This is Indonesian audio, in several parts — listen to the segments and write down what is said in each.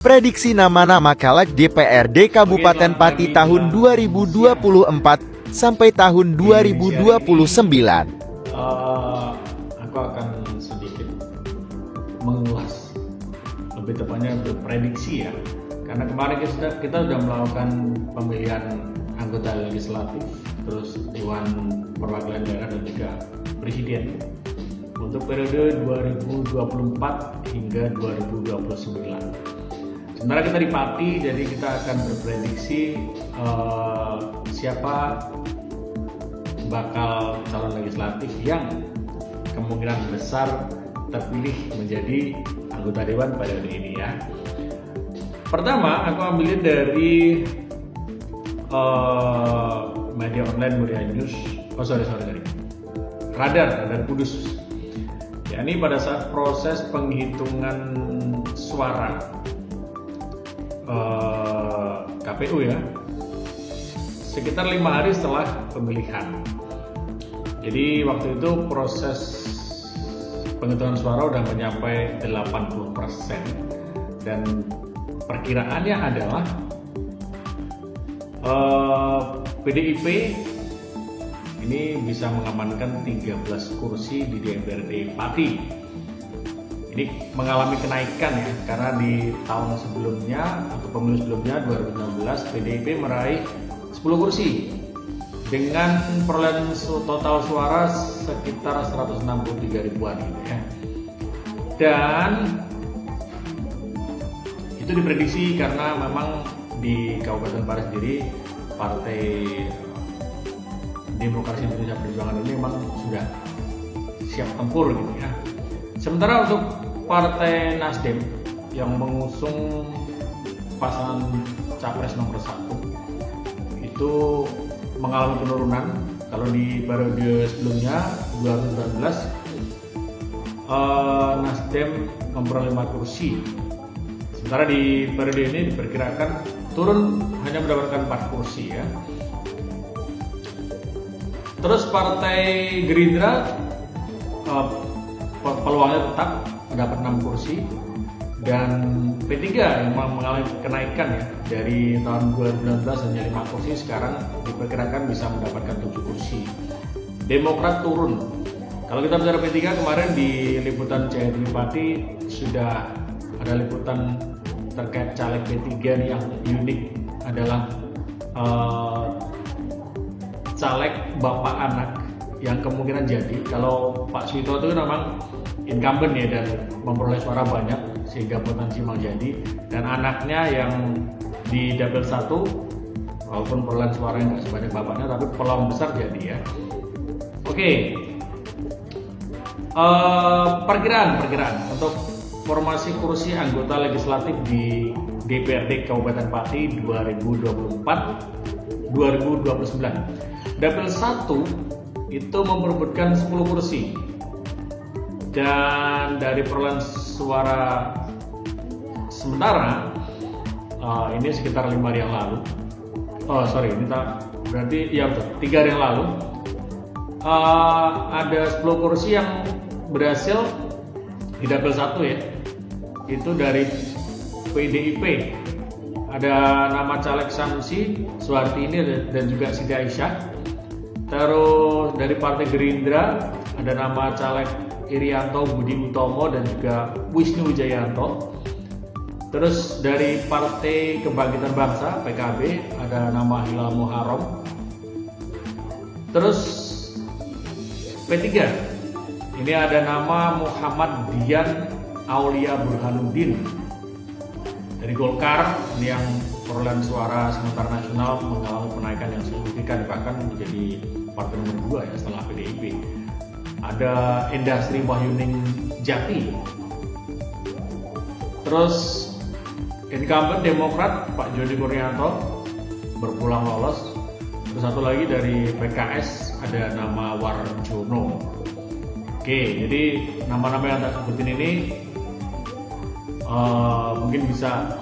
Prediksi nama-nama caleg DPRD Kabupaten Pati tahun 2024 sampai tahun 2029. Aku akan sedikit mengulas, lebih tepatnya berprediksi ya. Karena kemarin kita sudah melakukan pemilihan anggota legislatif, terus Dewan Perwakilan Daerah dan juga Presiden untuk periode 2024 hingga 2029. Sementara kita di Pati, jadi kita akan berprediksi siapa bakal calon legislatif yang kemungkinan besar terpilih menjadi anggota dewan pada hari ini ya. Pertama, aku ambilnya dari media online Muria News. Radar Kudus. Ya, ini pada saat proses penghitungan suara KPU ya, sekitar 5 hari setelah pemilihan. Jadi waktu itu proses penghitungan suara udah mencapai 80% dan perkiraannya adalah PDIP ini bisa mengamankan 13 kursi di DPRD Pati. Ini mengalami kenaikan ya, karena di tahun sebelumnya atau pemilu sebelumnya 2016 PDIP meraih 10 kursi dengan perolehan total suara sekitar 163 ribuan gitu ya. Dan itu diprediksi karena memang di Kabupaten Pati sendiri Partai Demokrasi Indonesia Perjuangan ini memang sudah siap tempur gitu ya. Sementara untuk Partai Nasdem yang mengusung pasangan capres nomor 1 itu mengalami penurunan. Kalau di periode sebelumnya 2019 Nasdem memperoleh 5 kursi, sementara di periode ini diperkirakan turun hanya mendapatkan 4 kursi ya. Terus Partai Gerindra peluangnya tetap mendapat 6 kursi, dan P3 yang mengalami kenaikan ya, dari tahun 2019 hanya 5 kursi, sekarang diperkirakan bisa mendapatkan 7 kursi. Demokrat turun. Kalau kita bicara P3, kemarin di liputan CNI Pati sudah ada liputan terkait caleg P3 nih yang unik adalah caleg bapak anak yang kemungkinan jadi. Kalau Pak Suwito itu memang incumbent ya dan memperoleh suara banyak sehingga potensi memang jadi, dan anaknya yang di dapil 1 walaupun perolehan suara nggak sebanyak bapaknya tapi peluang besar jadi ya. Oke. Perkiraan untuk formasi kursi anggota legislatif di DPRD Kabupaten Pati 2024-2029. Dapil 1 itu memperebutkan 10 kursi. Dan dari perolehan suara sementara ini sekitar 5 hari yang lalu. Berarti ya betul, 3 hari yang lalu ada 10 kursi yang berhasil di dapil 1 ya. Itu dari PDIP. Ada nama caleg Samsi Suhartini dan juga Siti Aisyah. Terus dari Partai Gerindra ada nama caleg Irianto Budi Utomo dan juga Wisnu Wijayanto. Terus dari Partai Kebangkitan Bangsa PKB ada nama Hilal Muharram. Terus P3 ini ada nama Muhammad Dian Aulia Burhanuddin. Dari Golkar ini yang perolehan suara sementara nasional mengalami kenaikan yang signifikan, bahkan menjadi partai nomor 2 ya setelah PDIP. Ada Endasri Wahyuning Jati. Terus incumbent Demokrat Pak Jody Kurniawanto berpulang lolos. Terus satu lagi dari PKS ada nama Warjono. Oke, jadi nama-nama yang tak sebutin ini mungkin bisa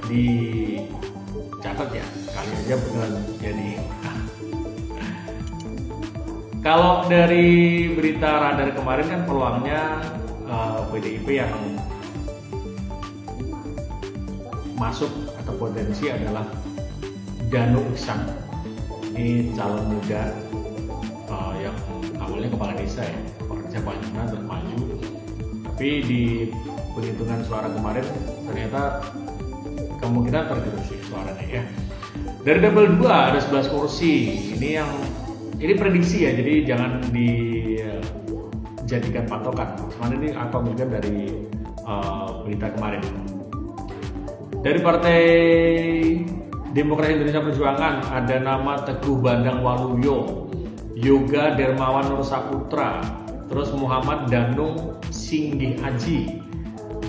dicatat ya, kali aja beneran jadi. Kalau dari berita radar kemarin kan peluangnya PDIP yang masuk atau potensi adalah Danu Iksan. Ini calon muda yang awalnya kepala desa ya, kepala desa Panjungan dan maju. Tapi di penghitungan suara kemarin ternyata kemungkinan tergerus suaranya ya. Dari double 2 ada 11 kursi. Ini prediksi ya, jadi jangan dijadikan patokan. Sebenarnya ini apa mungkin dari berita kemarin. Dari Partai Demokrasi Indonesia Perjuangan ada nama Teguh Bandang Waluyo, Yoga Dermawan Nur Saputra, terus Muhammad Danung Singgih Haji.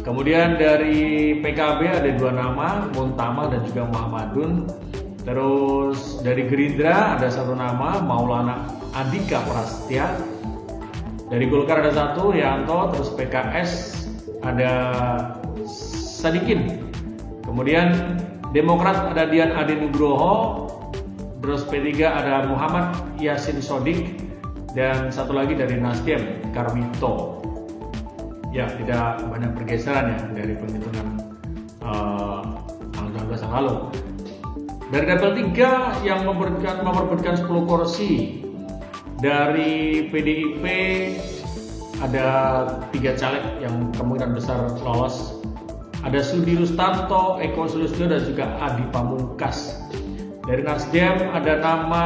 Kemudian dari PKB ada 2 nama, Muntama dan juga Muhammadun. Terus dari Gerindra ada 1 nama, Maulana Andika Prastya. Dari Golkar ada 1, Yanto. Terus PKS ada Sadikin. Kemudian Demokrat ada Dian Adi Nugroho. Terus P3 ada Muhammad Yasin Sodik. Dan 1 lagi dari Nasdem, Karmito. Ya, tidak banyak pergeseran ya dari penghitungan tanggal 12 yang lalu. Dari dapil 3 yang memperebutkan 10 kursi. Dari PDIP ada 3 caleg yang kemungkinan besar lolos. Ada Sudi Rustanto, Eko Sulistyo dan juga Adi Pamungkas. Dari Nasdem ada nama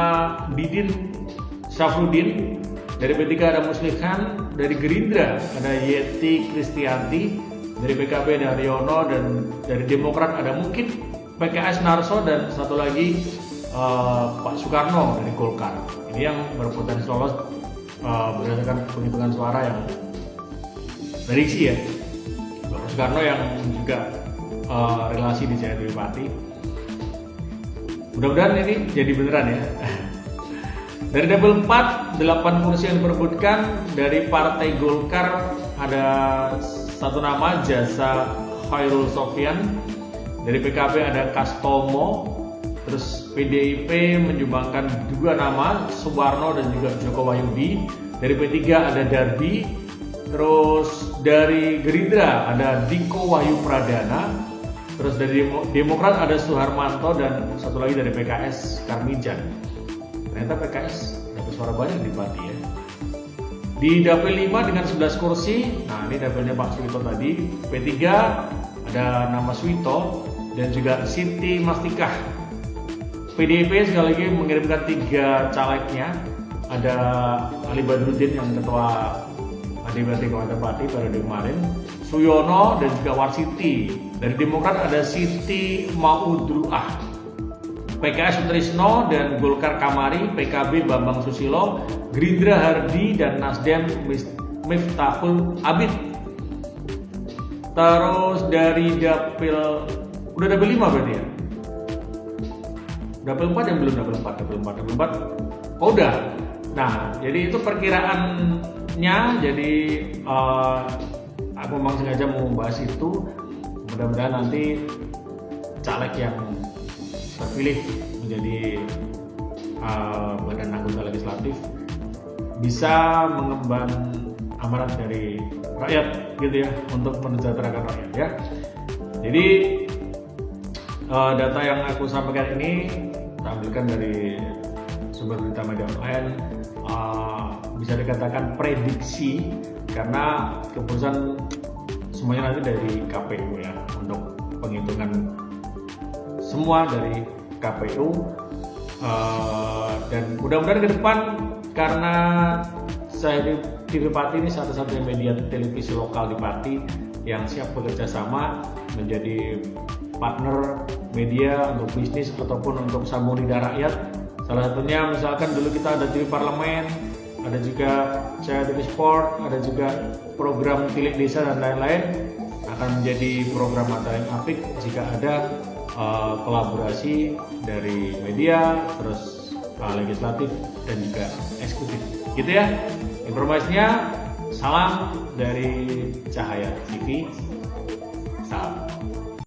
Didin Syafruddin. Dari P3 ada Muslihan. Dari Gerindra ada Yeti Kristianti. Dari PKB ada Haryono. Dan dari Demokrat ada mungkin PKS Narso dan 1 lagi Pak Soekarno dari Golkar. Ini yang berpotensi lolos berdasarkan penghitungan suara yang prediksi ya. Pak Soekarno yang juga relasi di Jayadwi Pati. Mudah-mudahan ini jadi beneran ya. Dari dapil 4, 8 kursi yang diperebutkan. Dari Partai Golkar ada 1 nama, Jasa Khairul Sofyan. Dari PKB ada Kastomo. Terus PDIP menyumbangkan 2 nama, Suwarno dan juga Joko Wahyudi. Dari P3 ada Dardi. Terus dari Gerindra ada Diko Wahyu Pradana. Terus dari Demokrat ada Suharmanto dan 1 lagi dari PKS Karmijan. Ternyata PKS dapat suara banyak di Pati ya. Di dapil 5 dengan 11 kursi. Nah, ini dapilnya Pak Suwito tadi. P3 ada nama Suwito dan juga Siti Mastikah. PDIP sekali lagi mengirimkan 3 calegnya. Ada Ali Badruddin yang ketua ADPRD Kabupaten Pati periode kemarin, Suyono dan juga Warsiti. Dari Demokrat ada Siti Maudruah. PKS Sutrisno dan Golkar Kamari, PKB Bambang Susilo, Gerindra Hardi dan Nasdem Miftahul Abid. Terus dari dapil, udah dapil 5 berarti ya? Dapil 4 yang belum dapil 4. Oh udah. Nah, jadi itu perkiraannya. Jadi aku memang sengaja mau membahas itu. Mudah-mudahan nanti caleg yang terpilih menjadi badan anggota legislatif bisa mengemban amanat dari rakyat gitu ya, untuk mensejahterakan rakyat ya. Jadi data yang aku sampaikan ini tampilkan dari sumber berita media online, bisa dikatakan prediksi karena keputusan semuanya nanti dari KPU ya, untuk penghitungan semua dari KPU. Dan mudah-mudahan ke depan, karena saya TV Pati ini satu-satunya media televisi lokal di Pati yang siap bekerja sama menjadi partner media untuk bisnis ataupun untuk sambung lidah rakyat. Salah satunya misalkan dulu kita ada TV Parlemen, ada juga saya TV Sport, ada juga program Tilik Desa dan lain-lain, akan menjadi program mata yang apik jika ada kolaborasi dari media, terus legislatif dan juga eksekutif. Gitu ya informasinya. Salam dari Cahaya TV. Salam.